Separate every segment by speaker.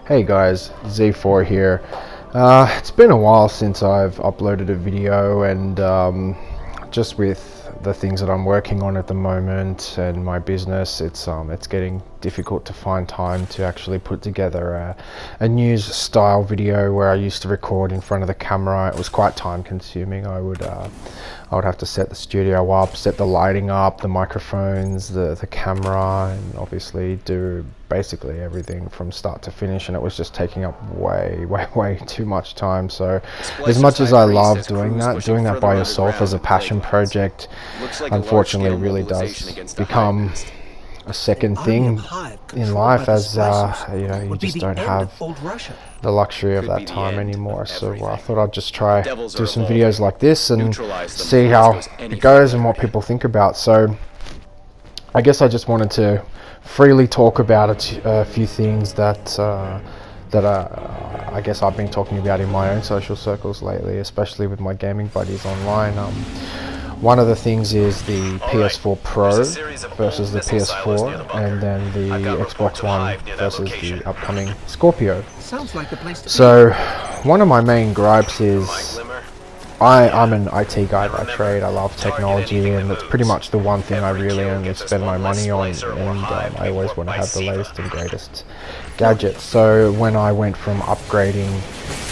Speaker 1: Hey guys, xefour here. It's been a while since I've uploaded a video, and just with the things that I'm working on at the moment and my business, it's getting difficult to find time to actually put together a news style video where I used to record in front of the camera. It was quite time consuming. I would have to set the studio up, set the lighting up, the microphones, the camera, and obviously do basically everything from start to finish, and it was just taking up way too much time. So as much as I love doing that by yourself as a passion project, unfortunately really does become a second thing in life, as you just don't have the luxury of that time anymore. So I thought I'd just try do some videos like this and see how it goes and what people think about. So I guess I just wanted to freely talk about a few things that I guess I've been talking about in my own social circles lately, especially with my gaming buddies online. One of the things is the PS4 Pro versus the PS4, and then the Xbox One versus the upcoming Scorpio. So one of my main gripes is I'm an IT guy by trade. I love technology, and it's pretty much the one thing I really only spend my money on, and I always want to have the latest and greatest gadgets. So when I went from upgrading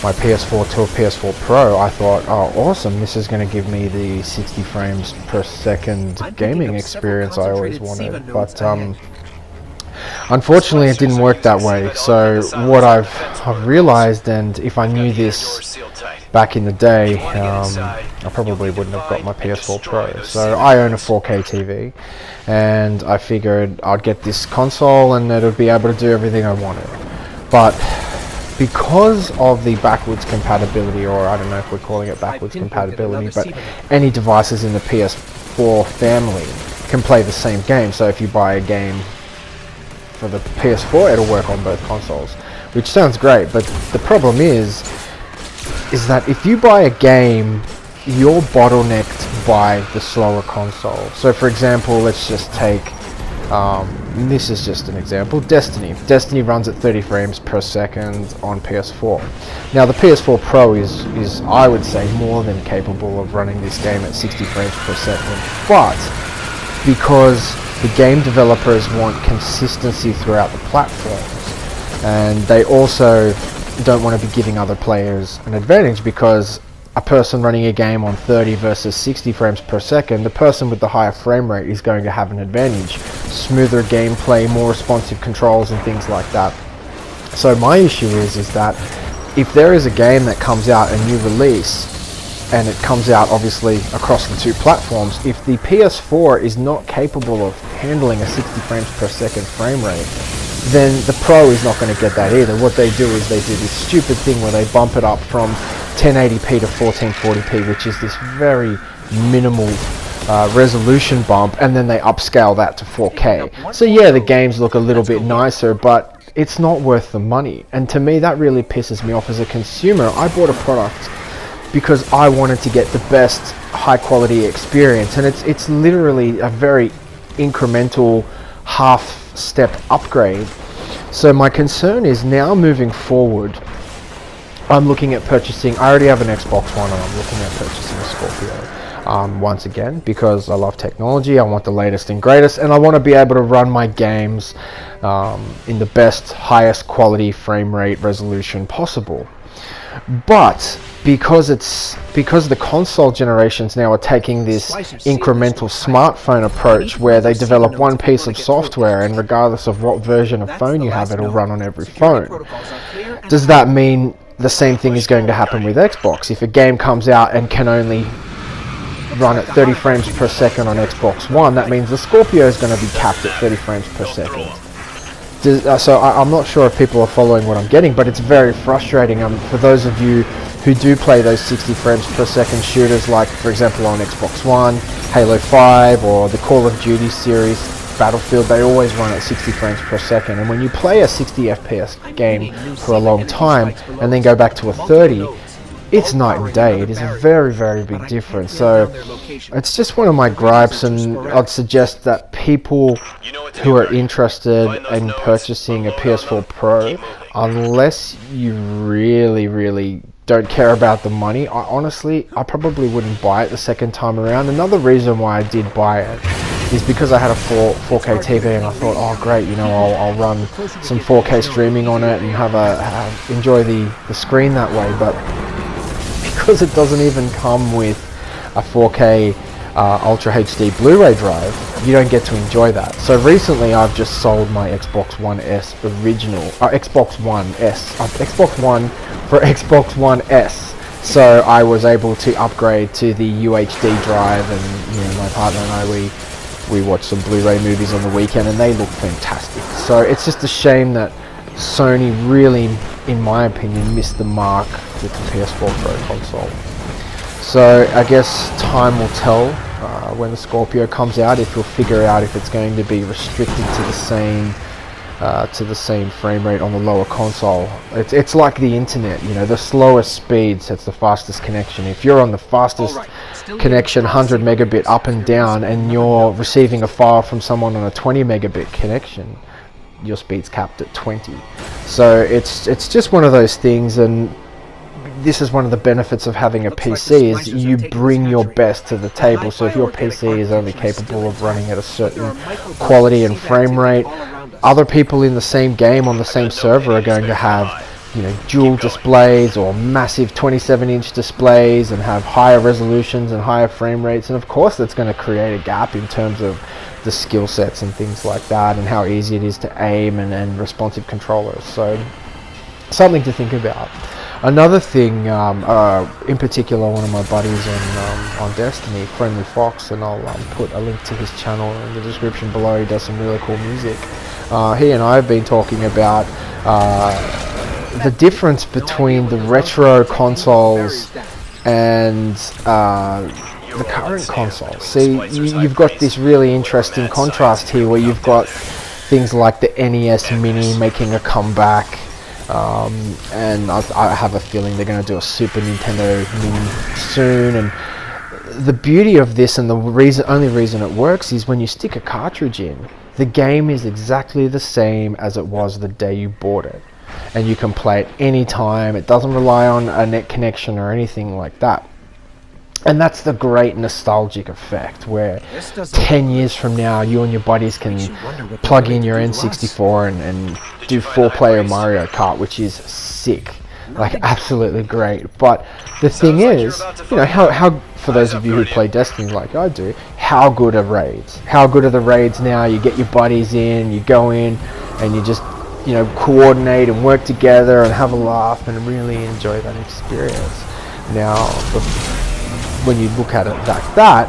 Speaker 1: my PS4 to a PS4 Pro, I thought, oh awesome, this is going to give me the 60 frames per second gaming experience I always wanted. But unfortunately it didn't work that way. So what I've realized, and if I knew this back in the day, I probably wouldn't have got my PS4 Pro. So I own a 4K TV, and I figured I'd get this console and it would be able to do everything I wanted. But because of the backwards compatibility, or I don't know if we're calling it backwards compatibility, but any devices in the PS4 family can play the same game. So if you buy a game for the PS4, it'll work on both consoles, which sounds great. But the problem is that if you buy a game, you're bottlenecked by the slower console. So for example, let's just take this is just an example, Destiny runs at 30 frames per second on PS4. Now the PS4 Pro is I would say more than capable of running this game at 60 frames per second, but because the game developers want consistency throughout the platforms, and they also don't want to be giving other players an advantage, because a person running a game on 30 versus 60 frames per second, the person with the higher frame rate is going to have an advantage. Smoother gameplay, more responsive controls and things like that. So my issue is that if there is a game that comes out, a new release, and it comes out obviously across the two platforms, if the PS4 is not capable of handling a 60 frames per second frame rate, then the Pro is not going to get that either. What they do is they do this stupid thing where they bump it up from 1080p to 1440p, which is this very minimal resolution bump, and then they upscale that to 4K. So yeah, the games look a little bit nicer, but it's not worth the money. And to me, that really pisses me off as a consumer. I bought a product because I wanted to get the best high quality experience, and it's literally a very incremental half step upgrade. So my concern is now moving forward, I'm looking at purchasing, I already have an Xbox One, and I'm looking at purchasing a Scorpio once again, because I love technology, I want the latest and greatest, and I want to be able to run my games in the best, highest quality frame rate resolution possible. But because the console generations now are taking this incremental smartphone approach, where they develop one piece of software, and regardless of what version of phone you have, it'll run on every phone. Does that mean the same thing is going to happen with Xbox? If a game comes out and can only run at 30 frames per second on Xbox One, that means the Scorpio is going to be capped at 30 frames per second. So I'm not sure if people are following what I'm getting, but it's very frustrating. For those of you who do play those 60 frames per second shooters, like for example on Xbox One, Halo 5, or the Call of Duty series, Battlefield, they always run at 60 frames per second. And when you play a 60 FPS game for a long time and then go back to a 30, it's night and day. It is a very, very big difference. So it's just one of my gripes, and I'd suggest that people who are interested in purchasing a PS4 Pro, unless you really, really don't care about the money, I probably wouldn't buy it the second time around. Another reason why I did buy it is because I had a 4K TV, and I thought, oh great, you know, I'll run some 4K streaming on it and enjoy the screen that way. But because it doesn't even come with a 4K Ultra HD Blu-ray drive, you don't get to enjoy that. So recently I've just sold my Xbox One S original, Xbox One S, Xbox One for Xbox One S. So I was able to upgrade to the UHD drive, and you know, my partner and I, we watched some Blu-ray movies on the weekend, and they look fantastic. So it's just a shame that Sony really, in my opinion, missed the mark with the PS4 Pro console. So I guess time will tell when the Scorpio comes out, if we'll figure out if it's going to be restricted to the same frame rate on the lower console. It's like the internet, you know, the slowest speed sets the fastest connection. If you're on the fastest connection, 100 megabit up and down, and you're receiving a file from someone on a 20 megabit connection, your speed's capped at 20. So it's just one of those things, and this is one of the benefits of having a PC, is you bring your best to the table. So if your PC is only capable of running at a certain quality and frame rate, other people in the same game on the same server are going to have, you know, dual displays or massive 27-inch displays and have higher resolutions and higher frame rates, and of course that's going to create a gap in terms of the skill sets and things like that, and how easy it is to aim and responsive controllers. So something to think about. Another thing, in particular, one of my buddies on Destiny, Friendly Fox, and I'll put a link to his channel in the description below. He does some really cool music. He and I have been talking about the difference between the retro consoles and the current consoles. See, you've got this really interesting contrast here, where you've got things like the NES Mini making a comeback. And I have a feeling they're going to do a Super Nintendo Mini soon. And the beauty of this, and the only reason it works, is when you stick a cartridge in, the game is exactly the same as it was the day you bought it, and you can play it anytime. It doesn't rely on a net connection or anything like that. And that's the great nostalgic effect, where 10 years from now, you and your buddies can plug in your N64 and do 4-player Mario Kart, which is sick, like absolutely great. But the thing is, you know, how for those of you who play Destiny like I do, how good are raids? How good are the raids now? You get your buddies in, you go in, and you just, you know, coordinate and work together and have a laugh and really enjoy that experience. Now, when you look at it like that,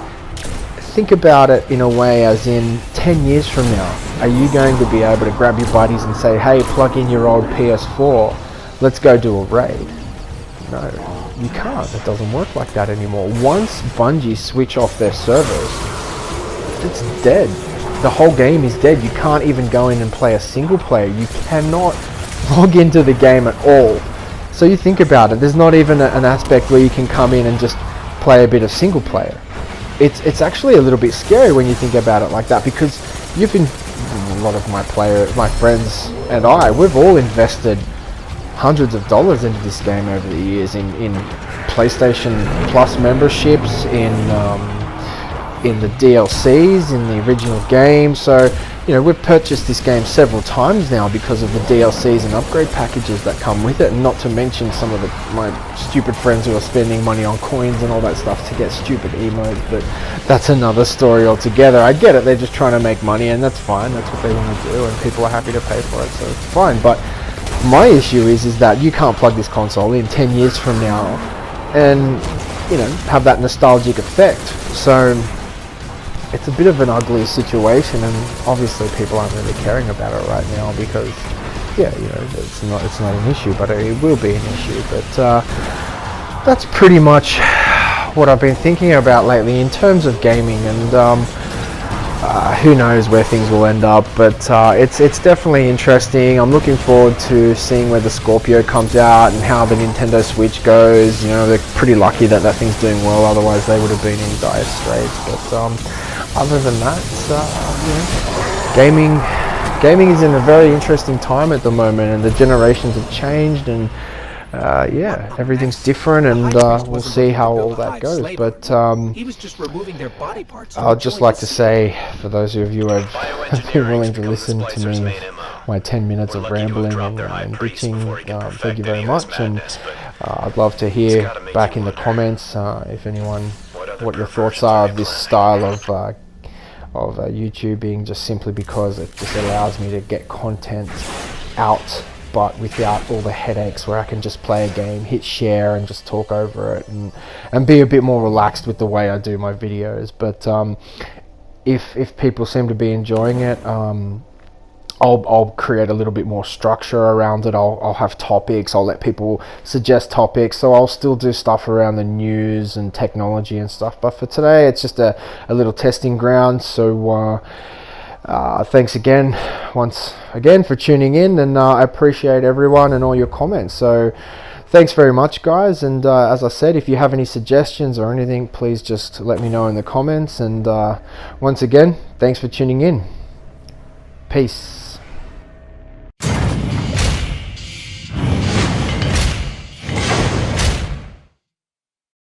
Speaker 1: think about it in a way as in 10 years from now, are you going to be able to grab your buddies and say, hey, plug in your old PS4, let's go do a raid? No, you can't. It doesn't work like that anymore. Once Bungie switch off their servers, it's dead. The whole game is dead. You can't even go in and play a single player. You cannot log into the game at all. So you think about it, there's not even an aspect where you can come in and just play a bit of single player. It's actually a little bit scary when you think about it like that, because a lot of my friends and we've all invested hundreds of dollars into this game over the years in PlayStation Plus memberships, in the DLCs, in the original game. So, you know, we've purchased this game several times now because of the DLCs and upgrade packages that come with it, and not to mention some of my stupid friends who are spending money on coins and all that stuff to get stupid emotes, but that's another story altogether. I get it, they're just trying to make money, and that's fine, that's what they want to do, and people are happy to pay for it, so it's fine. But my issue is that you can't plug this console in 10 years from now and, you know, have that nostalgic effect. So it's a bit of an ugly situation, and obviously people aren't really caring about it right now because, yeah, you know, it's not an issue, but it will be an issue. But that's pretty much what I've been thinking about lately in terms of gaming. And who knows where things will end up, but it's definitely interesting. I'm looking forward to seeing where the Scorpio comes out and how the Nintendo Switch goes. You know, they're pretty lucky that that thing's doing well, otherwise they would have been in dire straits. But other than that, you know, gaming is in a very interesting time at the moment, and the generations have changed, and yeah, everything's different, and we'll see how all that goes. But I'd just like to say, for those of you who have been willing to listen to me, my 10 minutes of rambling and bitching, thank you very much. And I'd love to hear back in the comments, if anyone, what your thoughts are of this style of YouTubing, just simply because it just allows me to get content out, but without all the headaches, where I can just play a game, hit share, and just talk over it, and be a bit more relaxed with the way I do my videos. But if people seem to be enjoying it, I'll create a little bit more structure around it. I'll have topics. I'll let people suggest topics. So I'll still do stuff around the news and technology and stuff. But for today, it's just a little testing ground. So thanks again, once again, for tuning in, and I appreciate everyone and all your comments. So thanks very much, guys, and as I said, if you have any suggestions or anything, please just let me know in the comments. And once again, thanks for tuning in. Peace.